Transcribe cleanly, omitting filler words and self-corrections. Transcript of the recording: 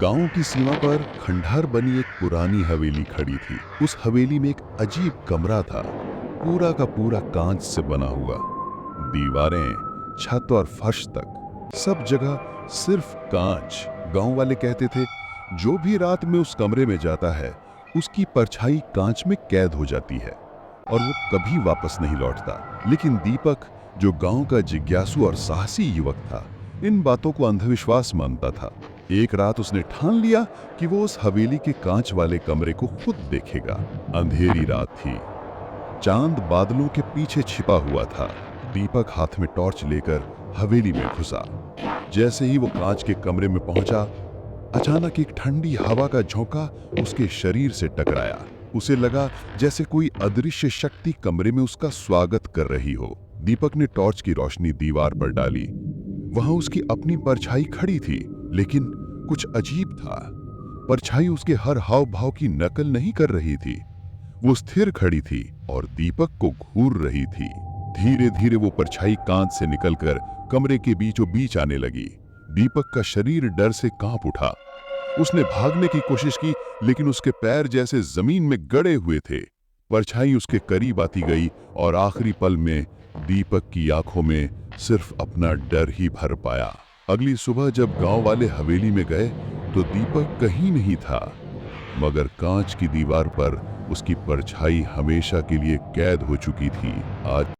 गांव की सीमा पर खंडहर बनी एक पुरानी हवेली खड़ी थी। उस हवेली में एक अजीब कमरा था, पूरा का पूरा कांच से बना हुआ। दीवारें, छत और फर्श तक सब जगह सिर्फ कांच। गांव वाले कहते थे, जो भी रात में उस कमरे में जाता है उसकी परछाई कांच में कैद हो जाती है और वो कभी वापस नहीं लौटता। लेकिन दीपक, जो गांव का जिज्ञासु और साहसी युवक था, इन बातों को अंधविश्वास मानता था। एक रात उसने ठान लिया कि वो उस हवेली के कांच वाले कमरे को खुद देखेगा। अंधेरी रात थी, चांद बादलों के पीछे छिपा हुआ था। दीपक हाथ में टॉर्च लेकर हवेली में घुसा। जैसे ही वो कांच के कमरे में पहुंचा, अचानक एक ठंडी हवा का झोंका उसके शरीर से टकराया। उसे लगा जैसे कोई अदृश्य शक्ति कमरे में उसका स्वागत कर रही हो। दीपक ने टॉर्च की रोशनी दीवार पर डाली। वहां उसकी अपनी परछाई खड़ी थी, लेकिन कुछ अजीब था। परछाई उसके हर हाव भाव की नकल नहीं कर रही थी। वो स्थिर खड़ी थी और दीपक को घूर रही थी। धीरे धीरे वो परछाई कांच से निकलकर कमरे के बीचों बीच आने लगी। दीपक का शरीर डर से कांप उठा। उसने भागने की कोशिश की, लेकिन उसके पैर जैसे जमीन में गड़े हुए थे। परछाई उसके करीब आती गई और आखिरी पल में दीपक की आंखों में सिर्फ अपना डर ही भर पाया। अगली सुबह जब गांव वाले हवेली में गए तो दीपक कहीं नहीं था, मगर कांच की दीवार पर उसकी परछाई हमेशा के लिए कैद हो चुकी थी। आज